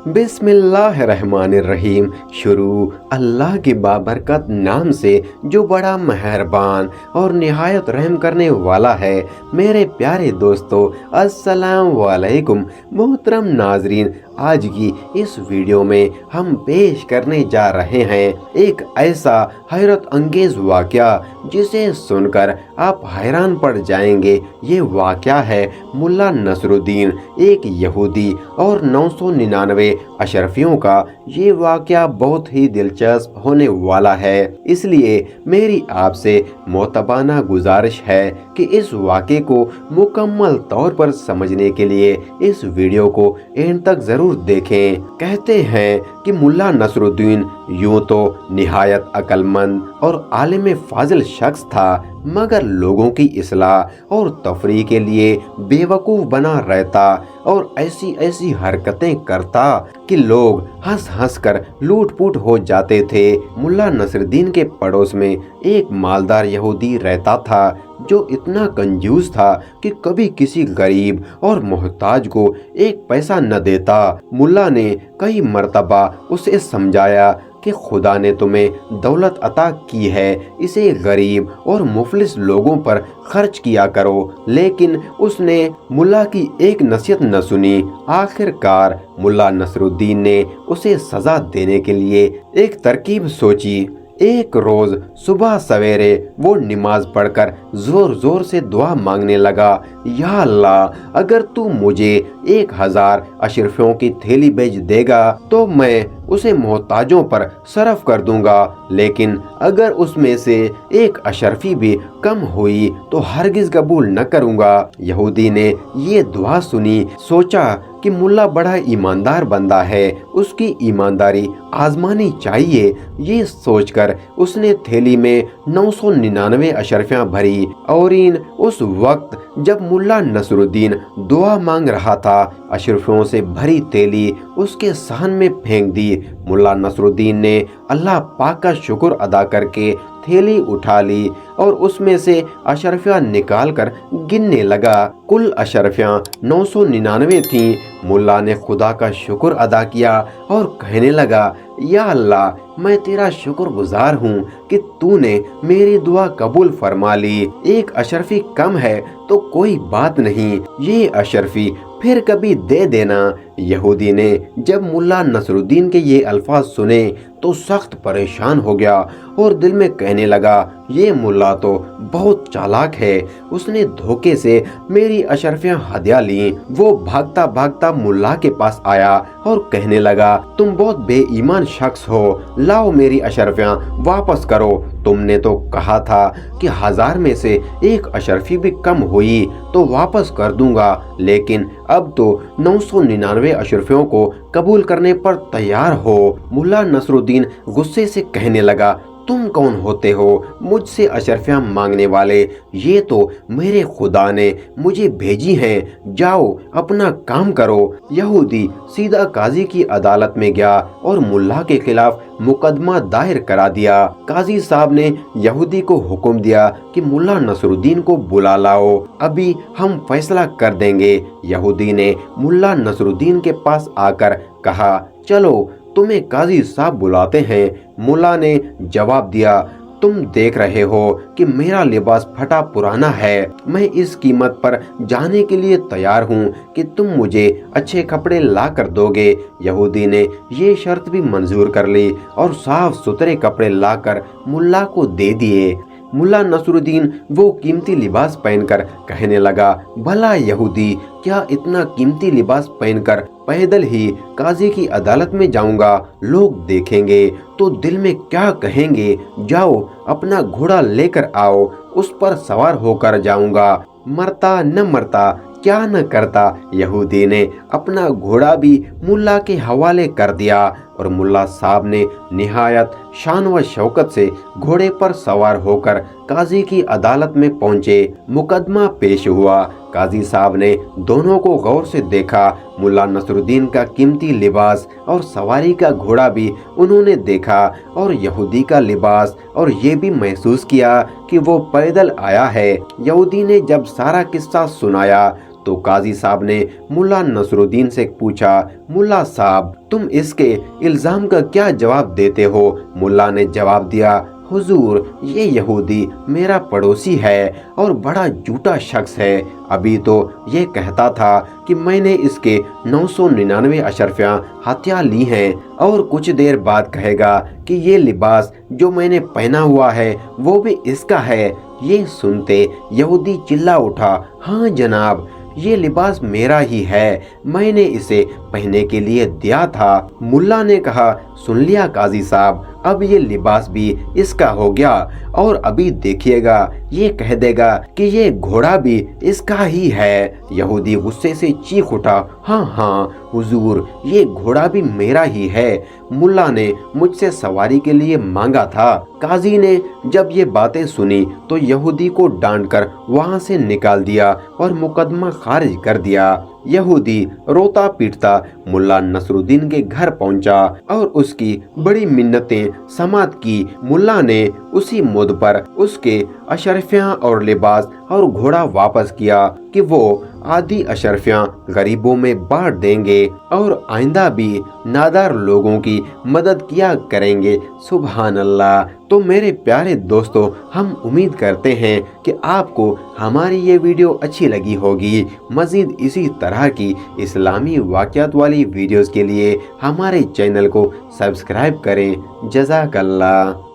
बिस्मिल्लाहिर्रहमानिर्रहीम। शुरू अल्लाह के बाबरकत नाम से जो बड़ा मेहरबान और निहायत रहम करने वाला है। मेरे प्यारे दोस्तों, अस्सलाम वालेकुम। मोहतरम नाजरीन, आज की इस वीडियो में हम पेश करने जा रहे हैं एक ऐसा हैरत अंगेज वाक़या जिसे सुनकर आप हैरान पड़ जाएंगे। ये वाक़या है मुल्ला नसरुद्दीन, एक यहूदी और 999 अशरफियों का। ये वाक़या बहुत ही दिलचस्प होने वाला है, इसलिए मेरी आपसे मोतबाना गुजारिश है कि इस वाक़े को मुकम्मल तौर पर समझने के लिए इस वीडियो को एंड तक ज़रूर देखें। कहते हैं कि मुल्ला नसरुद्दीन यूं तो निहायत अक्लमंद और आलिम फाजिल शख्स था, मगर लोगों की इस्लाह और तफरीह के लिए बेवकूफ़ बना रहता और ऐसी ऐसी हरकतें करता कि लोग हंस हंस कर लूट पुट हो जाते थे। मुल्ला नसरुद्दीन के पड़ोस में एक मालदार यहूदी रहता था जो इतना कंजूस था कि कभी किसी गरीब और मोहताज को एक पैसा न देता। मुल्ला ने कई मर्तबा उसे समझाया कि खुदा ने तुम्हें दौलत अता की है, इसे गरीब और मुफलिस लोगों पर खर्च किया करो, लेकिन उसने मुल्ला की एक नसीहत न सुनी। आखिरकार मुल्ला नसरुद्दीन ने उसे सजा देने के लिए एक तरकीब सोची। एक रोज सुबह सवेरे वो नमाज पढ़कर जोर जोर से दुआ मांगने लगा, या अल्लाह, अगर तू मुझे 1000 अशरफियों की थैली भेज देगा तो मैं उसे मोहताजों पर सरफ कर दूंगा, लेकिन अगर उसमें से एक अशरफी भी कम हुई तो हरगिज कबूल न करूंगा। यहूदी ने ये दुआ सुनी, सोचा कि मुल्ला बड़ा ईमानदार बंदा है, उसकी ईमानदारी आजमानी चाहिए। ये सोचकर उसने थैली में 999 अशरफियां भरी और उस वक्त जब मुल्ला नसरुद्दीन दुआ मांग रहा था, अशरफियों से भरी थैली उसके सहन में फेंक दी। मुल्ला नसरुद्दीन ने अल्लाह पाक का शुक्र अदा करके थैली उठा ली और उसमें से अशरफियां निकाल कर गिनने लगा। कुल अशरफियां 999 थीं। मुल्ला ने खुदा का शुक्र अदा किया और कहने लगा, या अल्लाह, मैं तेरा शुक्रगुजार हूँ कि तूने मेरी दुआ कबूल फरमा ली। एक अशरफी कम है तो कोई बात नहीं, ये अशरफी फिर कभी दे देना। यहूदी ने जब मुल्ला नसरुद्दीन के ये अल्फाज सुने तो सख्त परेशान हो गया और दिल में कहने लगा, ये मुल्ला तो बहुत चालाक है, उसने धोखे से मेरी अशरफियां हदिया ली। वो भागता भागता मुल्ला के पास आया और कहने लगा, तुम बहुत बेईमान शख्स हो, लाओ मेरी अशरफियां वापस करो। तुमने तो कहा था कि 1000 में से एक अशरफी भी कम हुई तो वापस कर दूंगा, लेकिन अब तो 999 अशरफियों को कबूल करने पर तैयार हो। मुल्ला नसरुद्दीन गुस्से से कहने लगा, तुम कौन होते हो मुझसे अशरफियां मांगने वाले? ये तो मेरे खुदा ने मुझे भेजी हैं, जाओ अपना काम करो। यहूदी सीधा काजी की अदालत में गया और मुल्ला के खिलाफ मुकदमा दायर करा दिया। काजी साहब ने यहूदी को हुक्म दिया कि मुल्ला नसरुद्दीन को बुला लाओ, अभी हम फैसला कर देंगे। यहूदी ने मुल्ला नसरुद्दीन के पास आकर कहा, चलो तुम्हें काजी साहब बुलाते हैं। मुल्ला ने जवाब दिया, तुम देख रहे हो कि मेरा लिबास फटा पुराना है, मैं इस कीमत पर जाने के लिए तैयार हूँ कि तुम मुझे अच्छे कपड़े ला कर दोगे। यहूदी ने ये शर्त भी मंजूर कर ली और साफ सुथरे कपड़े लाकर मुल्ला को दे दिए। मुल्ला नसरुद्दीन वो कीमती लिबास पहनकर कहने लगा, भला यहूदी, क्या इतना कीमती लिबास पहनकर पैदल ही काजी की अदालत में जाऊंगा? लोग देखेंगे तो दिल में क्या कहेंगे? जाओ अपना घोड़ा लेकर आओ, उस पर सवार होकर जाऊंगा, मरता न मरता क्या न करता। यहूदी ने अपना घोड़ा भी मुल्ला के हवाले कर दिया और मुल्ला साहब ने निहायत शान व शौकत से घोड़े पर सवार होकर काजी की अदालत में पहुंचे। मुकदमा पेश हुआ। काजी साहब ने दोनों को गौर से देखा। मुल्ला नसरुद्दीन का कीमती लिबास और सवारी का घोड़ा भी उन्होंने देखा और यहूदी का लिबास, और ये भी महसूस किया कि वो पैदल आया है। यहूदी ने जब सारा किस्सा सुनाया तो काजी साहब ने मुल्ला नसरुद्दीन से पूछा, मुल्ला साहब तुम इसके इल्ज़ाम का क्या जवाब देते हो? मुल्ला ने जवाब दिया, हुजूर ये यहूदी मेरा पड़ोसी है और बड़ा झूठा शख्स है। अभी तो ये कहता था कि मैंने इसके 999 अशरफियाँ हत्या ली हैं और कुछ देर बाद कहेगा कि ये लिबास जो मैंने पहना हुआ है वो भी इसका है। ये सुनते यहूदी चिल्ला उठा, हाँ जनाब ये लिबास मेरा ही है, मैंने इसे पहनने के लिए दिया था। मुल्ला ने कहा, सुन लिया काजी साहब, अब ये लिबास भी इसका हो गया और अभी देखिएगा ये कह देगा कि ये घोड़ा भी इसका ही है। यहूदी गुस्से से चीख उठा, हाँ हाँ हुजूर ये घोड़ा भी मेरा ही है, मुल्ला ने मुझसे सवारी के लिए मांगा था। काजी ने जब ये बातें सुनी तो यहूदी को डांटकर वहां से निकाल दिया और मुकदमा खारिज कर दिया। यहूदी रोता पीटता मुल्ला नसरुद्दीन के घर पहुंचा और उसकी बड़ी मिन्नतें समात की। मुल्ला ने उसी मुद्द पर उसके अशरफियाँ और लिबास और घोड़ा वापस किया कि वो आधी अशरफियाँ गरीबों में बांट देंगे और आइंदा भी नादार लोगों की मदद किया करेंगे। सुभान अल्लाह। तो मेरे प्यारे दोस्तों, हम उम्मीद करते हैं कि आपको हमारी ये वीडियो अच्छी लगी होगी। मज़ीद इसी तरह की इस्लामी वाक़यात वाली वीडियोस के लिए हमारे चैनल को सब्सक्राइब करें। जज़ाकल्लाह।